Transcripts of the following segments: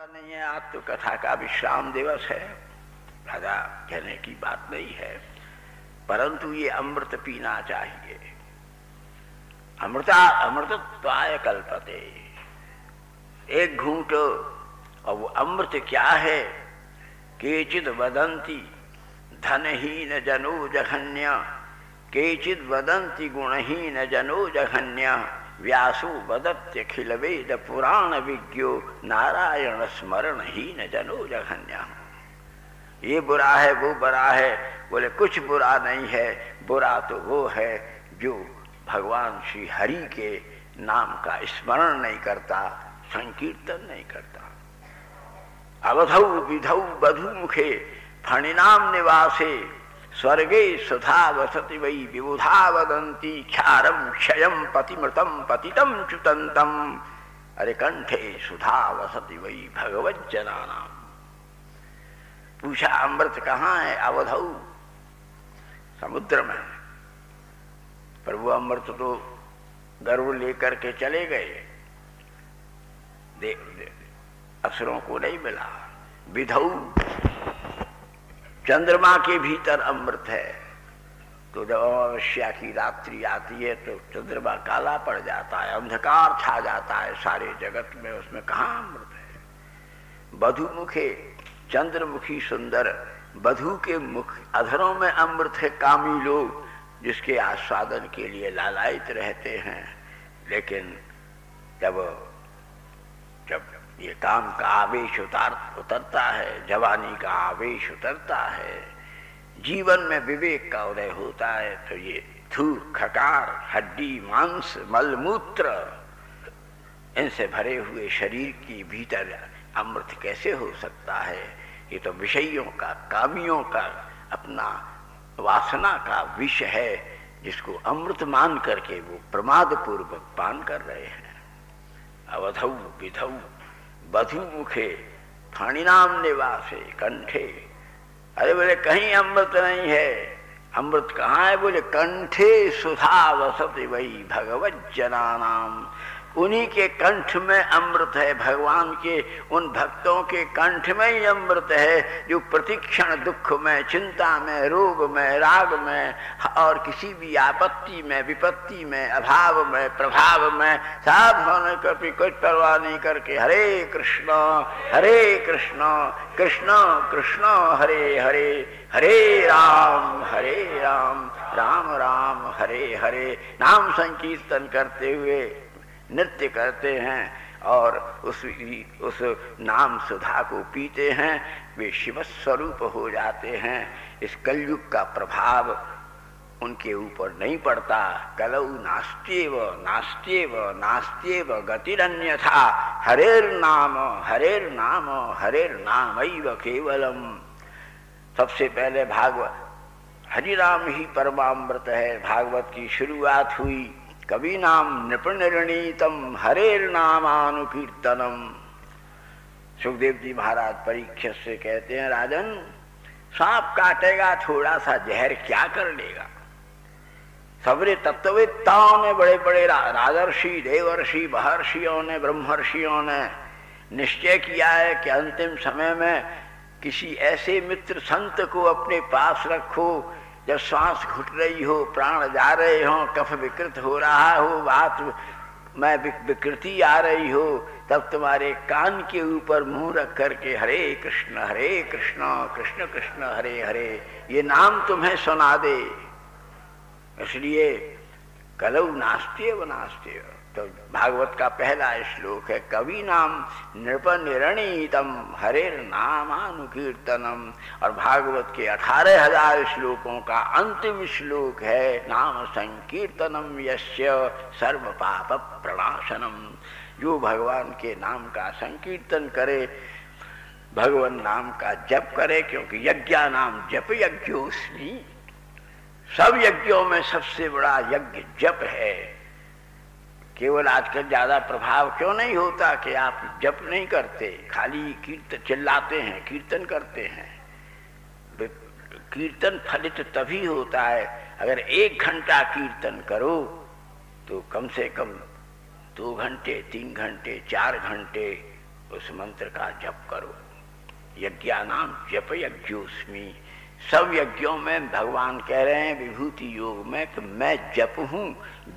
वाला नहीं है। आज तो कथा का विश्राम दिवस है, राजा कहने की बात नहीं है, परंतु ये अमृत पीना चाहिए। अमृतत्वाय कल्पते, एक घूंट। और वो अमृत क्या है? केचिद वदंती धनहीन जनो जघन्य, केचिद वदंती गुणहीन जनो जघन्य, व्यासो वदत्यखिल वेद पुराण विज्ञो, नारायण स्मरण हीन जनो जघन्य। ये बुरा है, वो बुरा है। बोले कुछ बुरा नहीं है, बुरा तो वो है जो भगवान श्री हरि के नाम का स्मरण नहीं करता, संकीर्तन नहीं करता। अवधौ विधौ बधुमुखे फणिनाम निवासे, स्वर्गे सुधा वसति वै विबुधा वदन्ति, क्षारम क्षयम पतिमृतम पतितम च्युतंतम, अरे कंठे सुधा वसति वै भगवज्जनानाम। पूछा अमृत कहाँ है? अवधौ, समुद्र में। पर वो अमृत तो गर्व लेकर के चले गए, असुरों को नहीं मिला। विधौ, चंद्रमा के भीतर अमृत है। तो जब अमावस्या की रात्रि आती है तो चंद्रमा काला पड़ जाता है, अंधकार छा जाता है सारे जगत में, उसमें कहाँ अमृत है? बधुमुखे, चंद्रमुखी सुंदर बधु के मुख अधरों में अमृत है। कामी लोग जिसके आस्वादन के लिए लालायित रहते हैं, लेकिन जब ये काम का आवेश उतरता है, जवानी का आवेश उतरता है, जीवन में विवेक का उदय होता है, तो ये थूक, खकार, हड्डी, मांस, मलमूत्र, इनसे भरे हुए शरीर के भीतर अमृत कैसे हो सकता है? ये तो विषयों का, कामियों का, अपना वासना का विष है, जिसको अमृत मान करके वो प्रमाद पूर्वक पान कर रहे हैं। अवधौ विधौ बधुमुखे फणिनाम निवासे कंठे। अरे बोले कहीं अमृत नहीं है। अमृत कहाँ है? बोले कंठे सुधा वसति वै भगवज्जनानाम। उन्हीं के कंठ में अमृत है, भगवान के उन भक्तों के कंठ में ही अमृत है, जो प्रतिक्षण दुख में, चिंता में, रोग में, राग में और किसी भी आपत्ति में, विपत्ति में, अभाव में, प्रभाव में सब होने कभी कुछ परवाह नहीं करके हरे कृष्ण कृष्ण कृष्ण हरे हरे, हरे राम राम राम हरे हरे नाम संकीर्तन करते हुए नृत्य करते हैं और उस नाम सुधा को पीते हैं। वे शिव स्वरूप हो जाते हैं। इस कलयुग का प्रभाव उनके ऊपर नहीं पड़ता। कलौ नास्त्येव नास्त्येव नास्त्येव गतिरन्यथा, हरेर्नाम हरेर्नामैव केवलम। सबसे पहले भागवत, हरिनाम ही परमामृत है। भागवत की शुरुआत हुई कवि नाम नृपनिर्णीतम हरेर्नामानुकीर्तनम। सुखदेव जी महाराज परीक्षित से कहते हैं, राजन सांप काटेगा थोड़ा सा जहर क्या कर लेगा? सबरे तत्ववेत्ताओं ने, बड़े बड़े राजर्षि, देवर्षि, महर्षियों ने, ब्रह्मर्षियों ने निश्चय किया है कि अंतिम समय में किसी ऐसे मित्र संत को अपने पास रखो, जब श्वास घुट रही हो, प्राण जा रहे हो, कफ विकृत हो रहा हो, बात में विकृति आ रही हो, तब तुम्हारे कान के ऊपर मुंह रख करके हरे कृष्ण कृष्ण कृष्ण हरे हरे ये नाम तुम्हें सुना दे। इसलिए कलौ नास्त्येव नास्त्येव। तो भागवत का पहला श्लोक है, कवि नाम नृपनिर्णीतम हरेर्नामानुकीर्तनम। और भागवत के 18,000 श्लोकों का अंतिम श्लोक है, नाम संकीर्तनम यस्य सर्व पाप प्रणाशनम। जो भगवान के नाम का संकीर्तन करे, भगवान नाम का जप करे, क्योंकि यज्ञा नाम जप यज्ञोस्मि। सब यज्ञों में सबसे बड़ा यज्ञ जप है। केवल आजकल ज्यादा प्रभाव क्यों नहीं होता कि आप जप नहीं करते, खाली कीर्तन चिल्लाते हैं, कीर्तन करते हैं। कीर्तन फलित तभी होता है अगर 1 घंटा कीर्तन करो तो कम से कम 2 घंटे, 3 घंटे, 4 घंटे उस मंत्र का जप करो। यज्ञानाम जप यज्ञोस्मि। सब यज्ञों में भगवान कह रहे हैं विभूति योग में कि मैं जप हूं,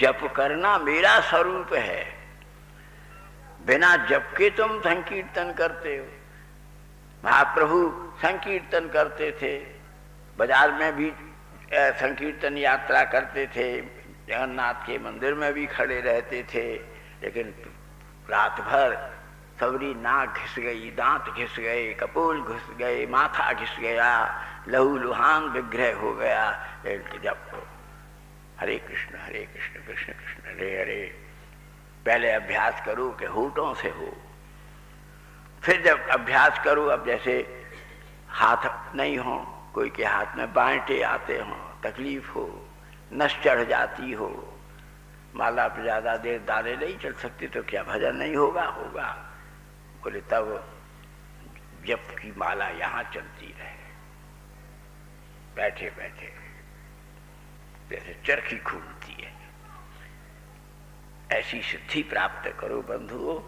जप करना मेरा स्वरूप है। बिना जप के तुम संकीर्तन करते हो। महाप्रभु संकीर्तन करते थे, बाजार में भी संकीर्तन यात्रा करते थे, जगन्नाथ के मंदिर में भी खड़े रहते थे, लेकिन रात भर सबरी नाक घिस गई, दांत घिस गए, कपोल घिस गए, माथा घिस गया, लहू लुहान विग्रह हो गया। जब हरे कृष्ण कृष्ण कृष्ण हरे हरे पहले अभ्यास करो कि होठों से हो, फिर जब अभ्यास करो, अब जैसे हाथ नहीं हो, कोई के हाथ में बांटे आते हों, तकलीफ हो, नस चढ़ जाती हो, माला पर ज्यादा देर दाले नहीं चल सकते तो क्या भजन नहीं होगा? होगा। बोले तब जप की माला यहां चलती रहे, बैठे बैठे जैसे चरखी घूमती है, ऐसी सिद्धि प्राप्त करो बंधुओं।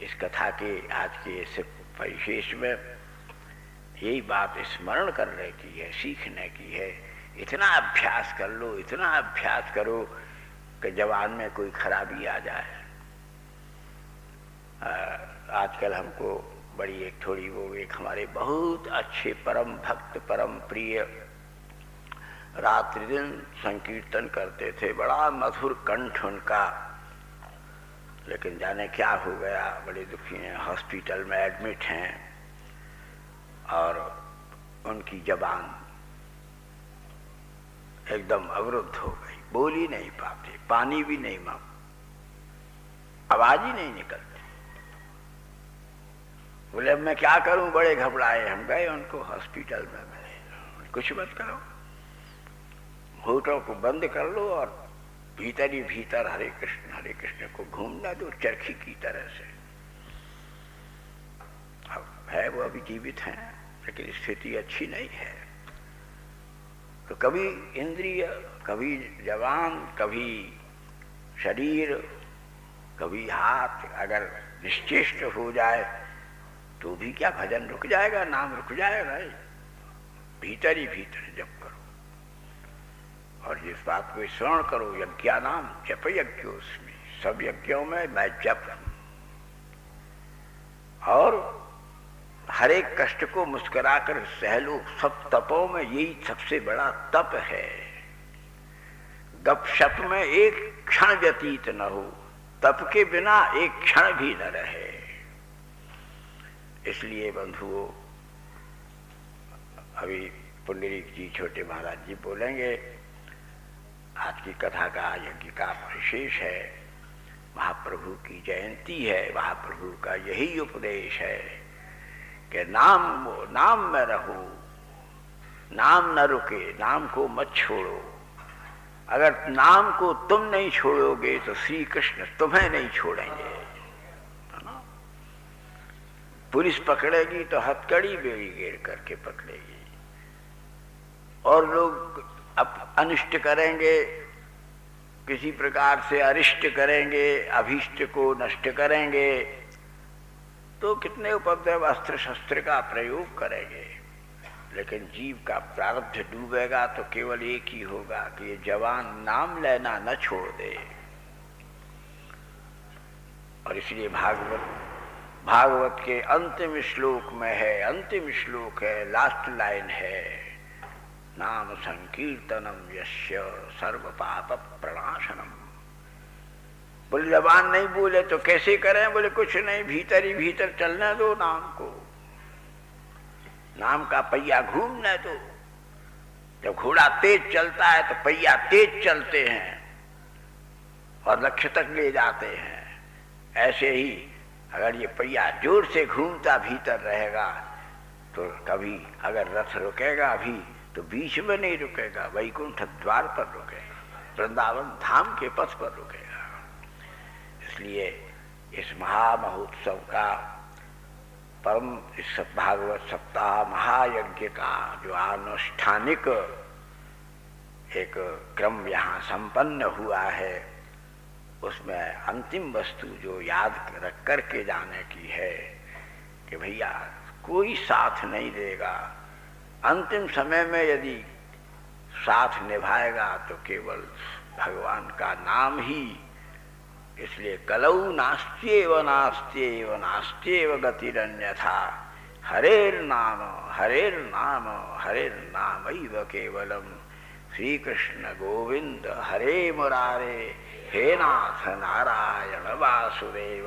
इस कथा के आज के इस परिशेष में यही बात स्मरण करने की है, सीखने की है। इतना अभ्यास कर लो, इतना अभ्यास करो कि जवान में कोई खराबी आ जाए। आजकल हमको बड़ी एक थोड़ी वो एक हमारे बहुत अच्छे परम भक्त परम प्रिय रात्रि दिन संकीर्तन करते थे, बड़ा मधुर कंठ उनका, लेकिन जाने क्या हो गया, बड़े दुखी हैं, हॉस्पिटल में एडमिट हैं और उनकी जबान एकदम अवरुद्ध हो गई, बोल ही नहीं पाते, पानी भी नहीं आवाज ही नहीं निकलती। बोले अब मैं क्या करूं, बड़े घबराए। हम गए उनको हॉस्पिटल में मिले, कुछ मत करो, होठों को बंद कर लो और भीतर ही भीतर हरे कृष्ण को घूमना दो चरखी की तरह से। अब है वो अभी जीवित हैं, लेकिन स्थिति अच्छी नहीं है। तो कभी इंद्रिय, कभी जवान, कभी शरीर, कभी हाथ अगर निश्चेष्ट हो जाए तो भी क्या भजन रुक जाएगा, नाम रुक जाएगा? भीतर ही भीतर जप करो और जिस बात को स्मरण करो, यज्ञानाम जप यज्ञोस्मि। सब यज्ञों में मैं जप हूं और हर एक कष्ट को मुस्कुराकर सह लो। सब तपों में यही सबसे बड़ा तप है। गपशप में एक क्षण व्यतीत न हो, तप के बिना एक क्षण भी न रहे। इसलिए बंधुओं, अभी पुंडरीक जी छोटे महाराज जी बोलेंगे। आज की कथा का, यज्ञ का विशेष है, महाप्रभु की जयंती है। महाप्रभु का यही उपदेश है कि नाम में रहो, नाम न रुके, नाम को मत छोड़ो। अगर नाम को तुम नहीं छोड़ोगे तो श्री कृष्ण तुम्हें नहीं छोड़ेंगे। पुलिस पकड़ेगी तो हथकड़ी बेड़ी घेर करके पकड़ेगी, और लोग अब अनिष्ट करेंगे, किसी प्रकार से अरिष्ट करेंगे, अभीष्ट को नष्ट करेंगे, तो कितने उपद्रव अस्त्र शस्त्र का प्रयोग करेंगे। लेकिन जीव का प्रारब्ध डूबेगा तो केवल एक ही होगा कि ये जवान नाम लेना न छोड़ दे। और इसलिए भागवत के अंतिम श्लोक में है, अंतिम श्लोक है, लास्ट लाइन है, नाम संकीर्तनम यस्य सर्व पाप प्रणाशनम। बोले जबान नहीं बोले तो कैसे करें? बोले कुछ नहीं, भीतर ही भीतर चलने दो नाम को, नाम का पहिया घूमने दो। जब घोड़ा तेज चलता है तो पहिया तेज चलते हैं और लक्ष्य तक ले जाते हैं। ऐसे ही अगर ये पहिया जोर से घूमता भीतर रहेगा तो कभी अगर रथ रुकेगा भी तो बीच में नहीं रुकेगा, वैकुंठ द्वार पर रुकेगा, वृंदावन धाम के पथ पर रुकेगा। इसलिए इस महामहोत्सव का परम, इस भागवत सप्ताह महायज्ञ का जो अनुष्ठानिक एक क्रम यहाँ संपन्न हुआ है, उसमें अंतिम वस्तु जो याद रख करके जाने की है कि भैया कोई साथ नहीं देगा, अंतिम समय में यदि साथ निभाएगा तो केवल भगवान का नाम ही। इसलिए कलौ नास्त्येव नास्त्येव नास्त्येव गतिरन्यथा, हरेर्नाम हरेर्नाम हरेर्नामैव केवलम। श्री कृष्ण गोविंद हरे मुरारे, हे नाथ नारायण वासुदेव।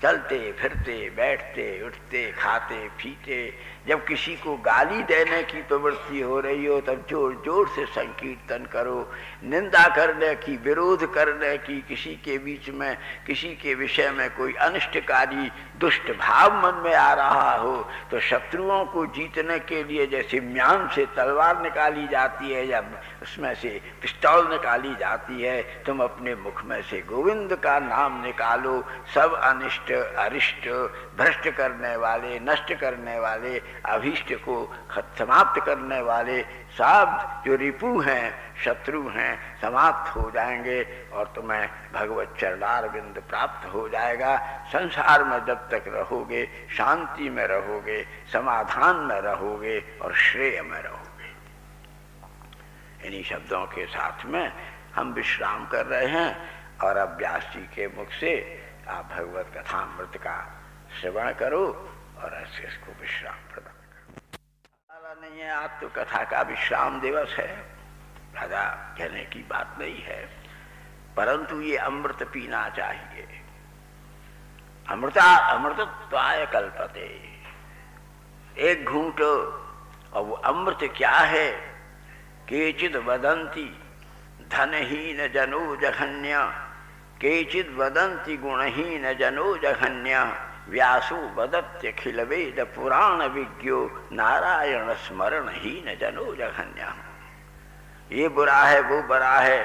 चलते फिरते बैठते उठते खाते पीते जब किसी को गाली देने की प्रवृत्ति हो रही हो तब जोर जोर से संकीर्तन करो। निंदा करने की, विरोध करने की, किसी के बीच में किसी के विषय में कोई अनिष्टकारी दुष्ट भाव मन में आ रहा हो तो शत्रुओं को जीतने के लिए जैसे म्यान से तलवार निकाली जाती है या उसमें से पिस्तौल निकाली जाती है, तुम अपने मुख में से गोविंद का नाम निकालो। सब अनिष्ट अरिष्ट भ्रष्ट करने वाले, नष्ट करने वाले, अभीष्ट को समाप्त करने वाले सब जो रिपु हैं, शत्रु हैं, समाप्त हो जाएंगे और तुम्हें भगवत चरणारविंद प्राप्त हो जाएगा। संसार में जब तक रहोगे शांति में रहोगे, समाधान में रहोगे और श्रेय में रहोगे। इन्हीं शब्दों के साथ में हम विश्राम कर रहे हैं और अब व्यास जी के मुख से आप भगवत कथामृत का श्रवण करो और ऐसे इसको विश्राम प्रदान करो। नहीं है, आज तो कथा का विश्राम दिवस है, ज्यादा कहने की बात नहीं है, परंतु ये अमृत पीना चाहिए। अमृतत्वाय कल्पते, एक घूंट। और वो अमृत क्या है? केचिद वदंती धनहीन जनो जघन्य, केचिद वदंती गुणहीन जनो जघन्य, व्यासो वदत्यखिल वेद पुराण विज्ञो, नारायण स्मरण हीन जनो जघन्य। ये बुरा है, वो बुरा है,